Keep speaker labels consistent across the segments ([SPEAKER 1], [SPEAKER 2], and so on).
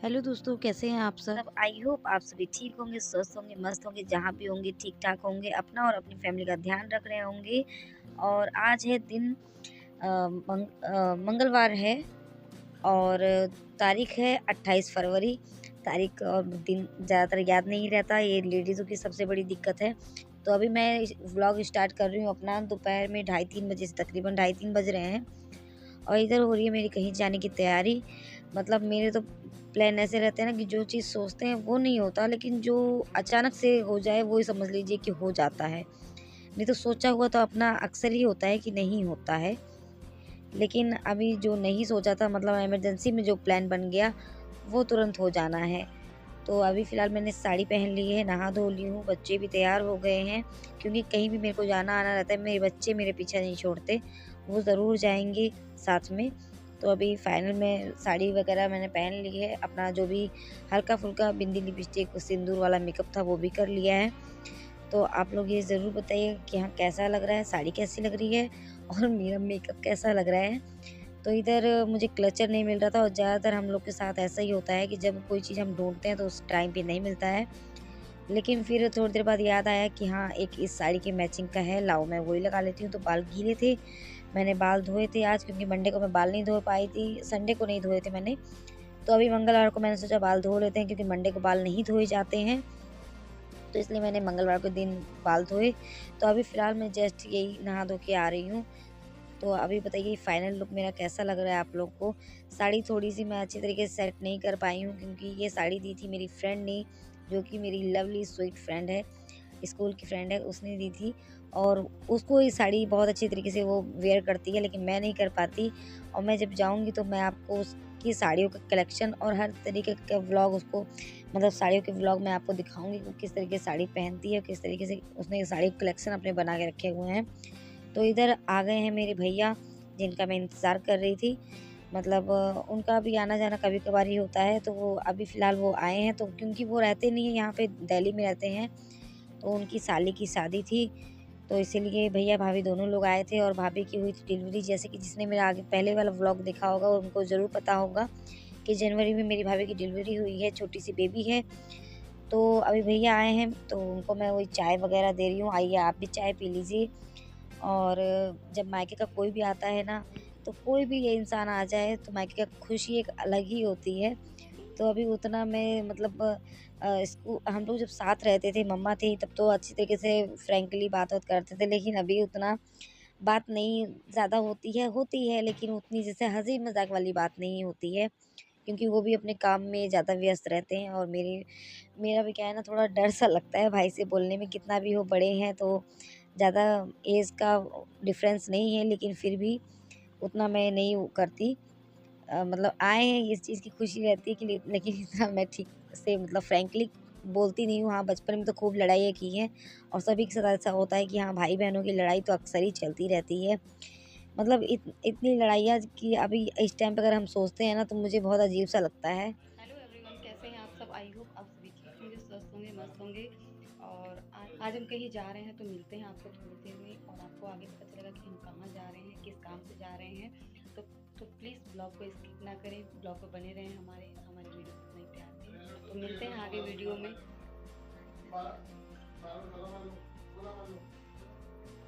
[SPEAKER 1] Hello दोस्तों, कैसे हैं आप सब?
[SPEAKER 2] मतलब आई होप आप सभी ठीक होंगे, स्वस्थ होंगे, मस्त होंगे, जहाँ भी होंगे ठीक-ठाक होंगे, अपना और अपनी फैमिली का ध्यान रख रहे होंगे। और आज है दिन मंगलवार है और तारीख है 28 फरवरी। तारीख और दिन ज़्यादातर याद नहीं रहता, ये लेडीज़ों की सबसे बड़ी दिक्कत है। तो अभी मैं व्लॉग स्टार्ट कर रही हूँ अपना दोपहर में ढाई 3 बजे से, तकरीबन ढाई 3 बज रहे हैं। और इधर हो रही है मेरी कहीं जाने की तैयारी। मतलब मेरे तो प्लान ऐसे रहते हैं ना कि जो चीज़ सोचते हैं वो नहीं होता, लेकिन जो अचानक से हो जाए वो ही समझ लीजिए कि हो जाता है। नहीं तो सोचा हुआ तो अपना अक्सर ही होता है कि नहीं होता है। लेकिन अभी जो नहीं सोचा था, मतलब इमरजेंसी में जो प्लान बन गया वो तुरंत हो जाना है। तो अभी फ़िलहाल मैंने साड़ी पहन ली है, नहा धो ली हूँ, बच्चे भी तैयार हो गए हैं, क्योंकि कहीं भी मेरे को जाना-आना रहता है, मेरे बच्चे मेरे पीछा नहीं छोड़ते, वो ज़रूर जाएँगे साथ में। तो अभी फाइनल में साड़ी वगैरह मैंने पहन ली है, अपना जो भी हल्का-फुल्का बिंदी, लिपस्टिक, सिंदूर वाला मेकअप था वो भी कर लिया है। तो आप लोग ये ज़रूर बताइए कि हाँ, कैसा लग रहा है, साड़ी कैसी लग रही है और मेरा मेकअप कैसा लग रहा है। तो इधर मुझे क्लचर नहीं मिल रहा था और ज़्यादातर हम लोग के साथ ऐसा ही होता है कि जब कोई चीज़ हम ढूँढते हैं तो उस टाइम पे नहीं मिलता है। लेकिन फिर थोड़ी देर बाद याद आया कि हाँ, एक इस साड़ी के मैचिंग का है, लाओ मैं वही लगा लेती हूँ। तो बाल गीले थे, मैंने बाल धोए थे आज, क्योंकि मंडे को मैं बाल नहीं धो पाई थी, संडे को नहीं धोए थे मैंने। तो अभी मंगलवार को मैंने सोचा बाल धो लेते हैं, क्योंकि मंडे को बाल नहीं धोए जाते हैं। तो इसलिए मैंने मंगलवार के दिन बाल धोए। तो अभी फ़िलहाल मैं जस्ट यही नहा धो के आ रही हूँ। तो अभी बताइए फाइनल लुक मेरा कैसा लग रहा है आप लोग को? साड़ी थोड़ी-सी मैं अच्छी तरीके से सेट नहीं कर पाई हूँ, क्योंकि ये साड़ी दी थी मेरी फ्रेंड ने, जो कि मेरी लवली स्वीट फ्रेंड है, स्कूल की फ्रेंड है, उसने दी थी। और उसको ये साड़ी बहुत अच्छी तरीके से वो वेयर करती है, लेकिन मैं नहीं कर पाती। और मैं जब जाऊँगी तो मैं आपको उसकी साड़ियों का कलेक्शन और हर तरीके का व्लॉग उसको, मतलब साड़ियों के व्लॉग मैं आपको दिखाऊँगी कि वो किस तरीके से साड़ी पहनती है, किस तरीके से उसने साड़ी कलेक्शन अपने बना के रखे हुए हैं। तो इधर आ गए हैं मेरे भैया, जिनका मैं इंतज़ार कर रही थी। मतलब उनका भी आना-जाना कभी-कभार ही होता है, तो वो अभी फ़िलहाल वो आए हैं, तो क्योंकि वो रहते नहीं हैं यहाँ पे, दिल्ली में रहते हैं, तो उनकी साली की शादी थी, तो इसीलिए भैया-भाभी दोनों लोग आए थे। और भाभी की हुई थी डिलीवरी, जैसे कि जिसने मेरा आगे पहले वाला व्लॉग देखा होगा उनको ज़रूर पता होगा कि जनवरी में मेरी भाभी की डिलीवरी हुई है, छोटी-सी बेबी है। तो अभी भैया आए हैं, तो उनको मैं वही चाय वग़ैरह दे रही हूँ, आइए आप भी चाय पी लीजिए। और जब मायके का कोई भी आता है ना, तो कोई भी ये इंसान आ जाए तो मायके का खुशी एक अलग ही होती है। तो अभी उतना मैं, मतलब हम लोग जब साथ रहते थे, मम्मा थी, तब तो अच्छी तरीके से फ्रैंकली बात-वात करते थे, लेकिन अभी उतना बात नहीं ज़्यादा होती है, लेकिन उतनी जैसे हँसी-मज़ाक वाली बात नहीं होती है, क्योंकि वो भी अपने काम में ज़्यादा व्यस्त रहते हैं। और मेरा भी क्या है ना, थोड़ा डर सा लगता है भाई से बोलने में, कितना भी वो बड़े हैं, तो ज़्यादा एज का डिफ़रेंस नहीं है, लेकिन फिर भी उतना मैं नहीं वो करती। मतलब आए हैं इस चीज़ की खुशी रहती है कि लेकिन इतना मैं ठीक से, मतलब फ्रैंकली बोलती नहीं हूँ। हाँ, बचपन में तो खूब लड़ाइयाँ की हैं, और सभी के साथ ऐसा होता है कि हाँ, भाई-बहनों की लड़ाई तो अक्सर ही चलती रहती है। मतलब इतनी लड़ाइयाँ कि अभी इस टाइम पे अगर हम सोचते हैं ना, तो मुझे बहुत अजीब-सा लगता है।
[SPEAKER 1] हेलो एवरीवन, कैसे हैं आप सब? आई होप आप सभी ठीक होंगे, स्वस्थ होंगे, मस्त होंगे। और आज हम कहीं जा रहे हैं, तो मिलते हैं आपको थोड़ी देर में और आपको आगे पता चलेगा कि हम कहाँ जा रहे हैं, किस काम से जा रहे हैं। तो प्लीज़ ब्लॉग को स्किप ना करें, ब्लॉग पे बने रहें, हमारे वीडियो को इतना ही प्यार दें। तो मिलते हैं आगे वीडियो में।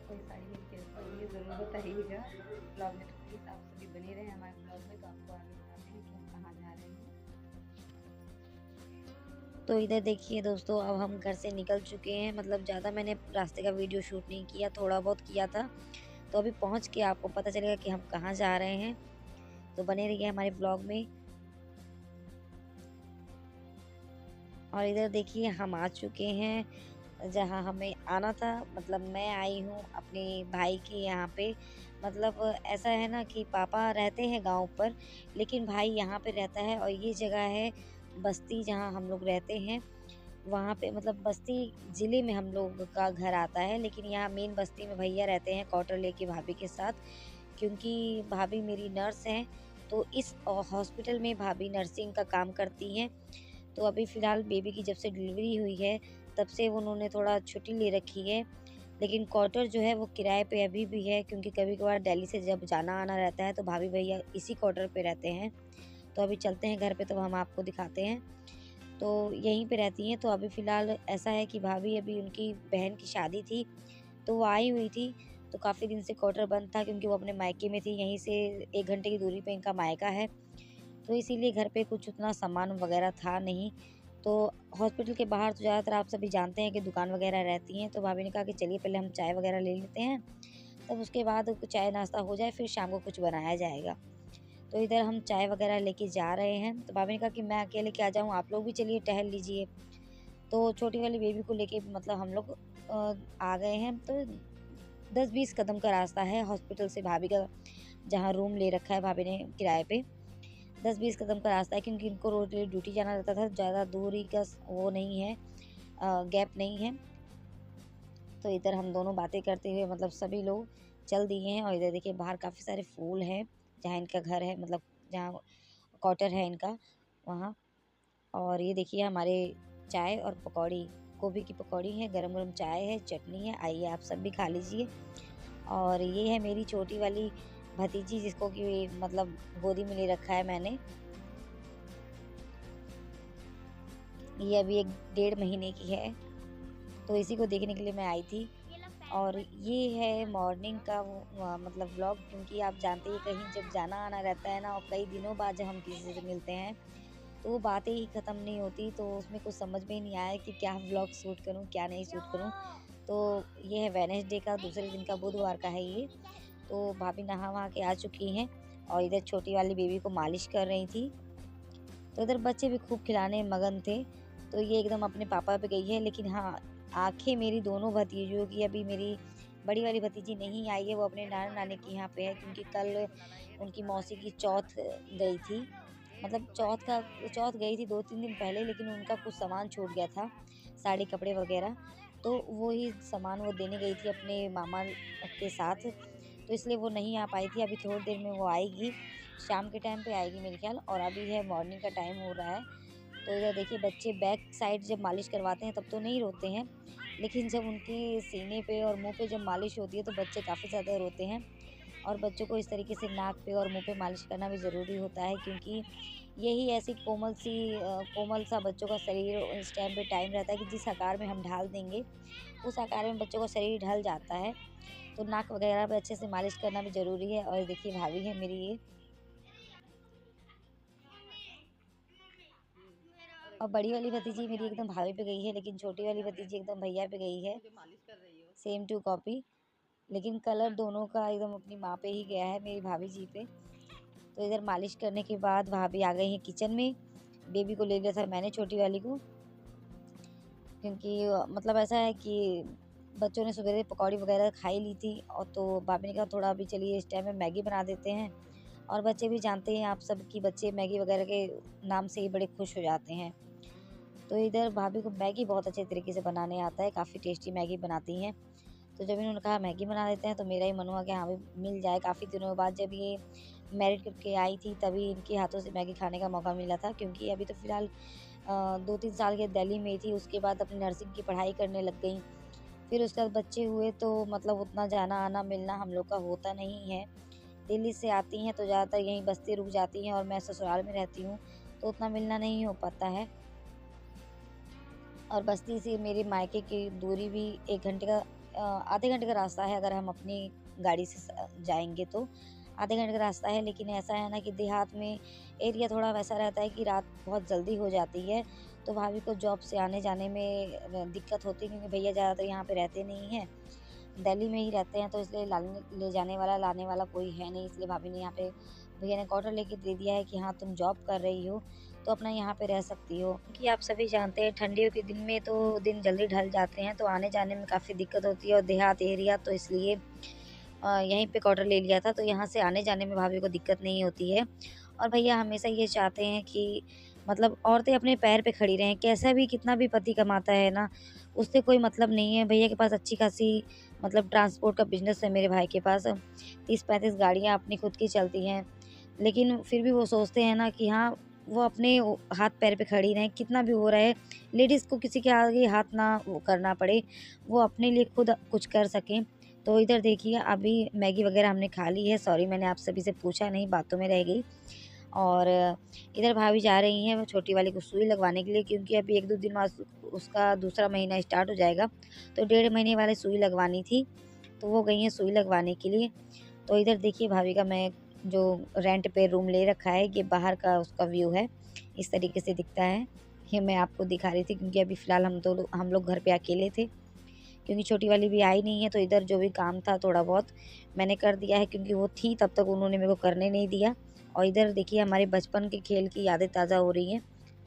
[SPEAKER 1] कोई साड़ी लेके तो ये ज़रूर बताइएगा ब्लॉग में। तो प्लीज़ आप सभी बने रहें हमारे ब्लॉग में, तो आपको आगे बताते हैं कि हम कहाँ जा रहे हैं।
[SPEAKER 2] तो इधर देखिए दोस्तों, अब हम घर से निकल चुके हैं, मतलब ज़्यादा मैंने रास्ते का वीडियो शूट नहीं किया, थोड़ा बहुत किया था। तो अभी पहुँच के आपको पता चलेगा कि हम कहाँ जा रहे हैं, तो बने रहिए हमारे ब्लॉग में। और इधर देखिए हम आ चुके हैं जहाँ हमें आना था, मतलब मैं आई हूँ अपने भाई के यहाँ पे। मतलब ऐसा है ना कि पापा रहते हैं गाँव पर, लेकिन भाई यहाँ पे रहता है, और ये जगह है बस्ती जहाँ हम लोग रहते हैं। वहाँ पे, मतलब बस्ती ज़िले में हम लोग का घर आता है, लेकिन यहाँ मेन बस्ती में भैया रहते हैं क्वार्टर लेके भाभी के साथ, क्योंकि भाभी मेरी नर्स हैं। तो इस हॉस्पिटल में भाभी नर्सिंग का काम करती हैं। तो अभी फ़िलहाल बेबी की जब से डिलीवरी हुई है, तब से उन्होंने थोड़ा छुट्टी ले रखी है। लेकिन क्वार्टर जो है वो किराए पे अभी भी है, क्योंकि कभी-कभार दिल्ली से जब जाना-आना रहता है, तो भाभी भैया इसी क्वार्टर पे रहते हैं। तो अभी चलते हैं घर पे, तो हम आपको दिखाते हैं। तो यहीं पे रहती हैं। तो अभी फ़िलहाल ऐसा है कि भाभी, अभी उनकी बहन की शादी थी तो वो आई हुई थी। तो काफ़ी दिन से क्वार्टर बंद था क्योंकि वो अपने मायके में थी, यहीं से 1 घंटे की दूरी पे इनका मायका है। तो इसीलिए घर पे कुछ उतना सामान वगैरह था नहीं। तो हॉस्पिटल के बाहर तो ज़्यादातर आप सभी जानते हैं कि दुकान वगैरह रहती हैं। तो भाभी ने कहा कि चलिए पहले हम चाय वगैरह ले लेते हैं, तब उसके बाद कुछ चाय नाश्ता हो जाए, फिर शाम को कुछ बनाया जाएगा। तो इधर हम चाय वगैरह लेके जा रहे हैं। तो भाभी ने कहा कि मैं अकेले क्या जाऊँ, आप लोग भी चलिए टहल लीजिए। तो छोटी वाली बेबी को लेके मतलब हम लोग आ गए हैं। तो 10-20 कदम का रास्ता है हॉस्पिटल से भाभी का, जहाँ रूम ले रखा है भाभी ने किराए पे। 10-20 कदम का रास्ता है क्योंकि इनको रोज़ डेली ड्यूटी जाना रहता था। ज़्यादा दूरी का वो नहीं है, गैप नहीं है। तो इधर हम दोनों बातें करते हुए मतलब सभी लोग चल दिए हैं। और इधर देखिए बाहर काफ़ी सारे फूल हैं, जहाँ इनका घर है, मतलब जहाँ क्वार्टर है इनका, वहाँ। और ये देखिए हमारे चाय और पकौड़ी, गोभी की पकौड़ी है, गरम-गरम चाय है, चटनी है, आइए आप सब भी खा लीजिए। और ये है मेरी छोटी वाली भतीजी, जिसको कि मतलब गोदी में ले रखा है मैंने। ये अभी 1 डेढ़ महीने की है, तो इसी को देखने के लिए मैं आई थी। और ये है मॉर्निंग का मतलब व्लॉग, क्योंकि आप जानते ही कहीं जब जाना आना रहता है ना, और कई दिनों बाद जब हम किसी से मिलते हैं तो वो बातें ही ख़त्म नहीं होती। तो उसमें कुछ समझ में ही नहीं आया कि क्या व्लॉग शूट करूं, क्या नहीं शूट करूं। तो ये है वेडनेसडे का दूसरे दिन का, बुधवार का है ये। तो भाभी नहा वहा के आ चुकी हैं और इधर छोटी वाली बेबी को मालिश कर रही थी। तो इधर बच्चे भी खूब खिलाने में मगन थे। तो ये एकदम अपने पापा पे गई है। लेकिन हाँ, आंखें मेरी दोनों भतीजियों की, अभी मेरी बड़ी वाली भतीजी नहीं आई है, वो अपने नाना नानी के यहाँ पे है, क्योंकि कल उनकी मौसी की चौथ गई थी। मतलब चौथ गई थी 2-3 दिन पहले, लेकिन उनका कुछ सामान छूट गया था, साड़ी कपड़े वगैरह। तो वो ही सामान वो देने गई थी अपने मामा के साथ, तो इसलिए वो नहीं आ पाई थी। अभी थोड़ी देर में वो आएगी, शाम के टाइम पे आएगी मेरे ख्याल। और अभी है मॉर्निंग का टाइम हो रहा है। तो इधर देखिए बच्चे बैक साइड जब मालिश करवाते हैं तब तो नहीं रोते हैं, लेकिन जब उनके सीने पे और मुंह पे जब मालिश होती है तो बच्चे काफ़ी ज़्यादा रोते हैं। और बच्चों को इस तरीके से नाक पे और मुंह पे मालिश करना भी ज़रूरी होता है, क्योंकि यही ऐसी कोमल सा बच्चों का शरीर इस टाइम पे टाइम रहता है कि जिस आकार में हम ढाल देंगे उस आकार में बच्चों का शरीर ढल जाता है। तो नाक वगैरह पे अच्छे से मालिश करना भी ज़रूरी है। और देखिए भाभी है मेरी ये, और बड़ी वाली भतीजी मेरी एकदम भाभी पे गई है, लेकिन छोटी वाली भतीजी एकदम भैया पे गई है, सेम टू कॉपी। लेकिन कलर दोनों का एकदम अपनी माँ पे ही गया है, मेरी भाभी जी पे। तो इधर मालिश करने के बाद भाभी आ गई हैं किचन में। बेबी को ले लिया था मैंने, छोटी वाली को, क्योंकि मतलब ऐसा है कि बच्चों ने सुबह पकौड़ी वगैरह खा ही ली थी। और तो भाभी ने कहा थोड़ा अभी चलिए इस टाइम में मैगी बना देते हैं। और बच्चे भी जानते हैं आप सब कि बच्चे मैगी वगैरह के नाम से ही बड़े खुश हो जाते हैं। तो इधर भाभी को मैगी बहुत अच्छे तरीके से बनाने आता है, काफ़ी टेस्टी मैगी बनाती हैं। तो जब इन्होंने कहा मैगी बना देते हैं, तो मेरा ही मन हुआ कि हाँ भाई मिल जाए। काफ़ी दिनों बाद जब ये मैरिड करके आई थी तभी इनके हाथों से मैगी खाने का मौका मिला था, क्योंकि अभी तो फ़िलहाल 2-3 साल के दिल्ली में थी। उसके बाद अपनी नर्सिंग की पढ़ाई करने लग गई। फिर उसके बाद बच्चे हुए तो मतलब उतना जाना आना मिलना हम लोग का होता नहीं है। दिल्ली से आती हैं तो ज़्यादातर यहीं बस्ती रुक जाती हैं, और मैं ससुराल में रहती हूँ तो उतना मिलना नहीं हो पाता है। और बस्ती से मेरे मायके की दूरी भी 1 घंटे का, आधे घंटे का रास्ता है। अगर हम अपनी गाड़ी से जाएंगे तो आधे घंटे का रास्ता है। लेकिन ऐसा है ना कि देहात में एरिया थोड़ा वैसा रहता है कि रात बहुत जल्दी हो जाती है। तो भाभी को जॉब से आने जाने में दिक्कत होती है, क्योंकि भैया ज़्यादातर यहाँ पे रहते नहीं हैं, दिल्ली में ही रहते हैं। तो इसलिए ले जाने वाला लाने वाला कोई है नहीं, इसलिए भाभी ने यहाँ पे, भैया ने क्वार्टर लेके दे दिया है कि हाँ तुम जॉब कर रही हो तो अपना यहाँ पे रह सकती हो। क्योंकि आप सभी जानते हैं ठंडियों के दिन में तो दिन जल्दी ढल जाते हैं, तो आने जाने में काफ़ी दिक्कत होती है। और देहात एरिया तो इसलिए यहीं पे क्वार्टर ले लिया था, तो यहाँ से आने जाने में भाभी को दिक्कत नहीं होती है। और भैया हमेशा ये चाहते हैं कि मतलब औरतें अपने पैर पे खड़ी रहें, कैसा भी कितना भी पति कमाता है ना, उससे कोई मतलब नहीं है। भैया के पास अच्छी खासी मतलब ट्रांसपोर्ट का बिज़नेस है, मेरे भाई के पास 30-35 गाड़ियाँ अपनी खुद की चलती हैं। लेकिन फिर भी वो सोचते हैं ना कि हाँ, वो अपने हाथ पैर पे खड़ी रहें, कितना भी हो रहा है, लेडीज़ को किसी के आगे हाथ ना वो करना पड़े, वो अपने लिए खुद कुछ कर सकें। तो इधर देखिए अभी मैगी वगैरह हमने खा ली है। सॉरी मैंने आप सभी से पूछा नहीं, बातों में रह गई। और इधर भाभी जा रही हैं वो छोटी वाली को सुई लगवाने के लिए, क्योंकि अभी 1-2 दिन बाद उसका दूसरा महीना स्टार्ट हो जाएगा। तो 1.5 महीने वाले सुई लगवानी थी, तो वो गई हैं सुई लगवाने के लिए। तो इधर देखिए भाभी का मैं जो रेंट पे रूम ले रखा है, ये बाहर का उसका व्यू है, इस तरीके से दिखता है। ये मैं आपको दिखा रही थी क्योंकि अभी फ़िलहाल हम लोग घर पे अकेले थे, क्योंकि छोटी वाली भी आई नहीं है। तो इधर जो भी काम था थोड़ा बहुत मैंने कर दिया है, क्योंकि वो थी तब तक उन्होंने मेरे को करने नहीं दिया। और इधर देखिए हमारे बचपन के खेल की यादें ताज़ा हो रही हैं।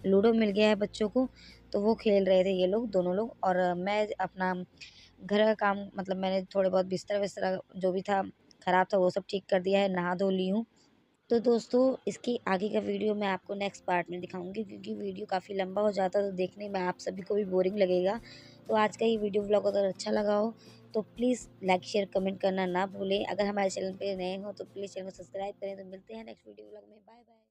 [SPEAKER 2] लूडो मिल गया है बच्चों को, तो वो खेल रहे थे ये लोग दोनों लोग, और मैं अपना घर का काम मतलब मैंने थोड़े बहुत बिस्तर-विस्तर जो भी था ख़राब था वो सब ठीक कर दिया है, नहा धो ली हूँ। तो दोस्तों इसकी आगे का वीडियो मैं आपको नेक्स्ट पार्ट में दिखाऊंगी, क्योंकि वीडियो काफ़ी लंबा हो जाता है तो देखने में आप सभी को भी बोरिंग लगेगा। तो आज का ये वीडियो व्लॉग अगर अच्छा लगा हो तो प्लीज़ लाइक शेयर कमेंट करना ना भूलें। अगर हमारे चैनल पे नए हो तो प्लीज़ चैनल को सब्सक्राइब करें। तो मिलते हैं नेक्स्ट वीडियो व्लॉग में। Bye bye.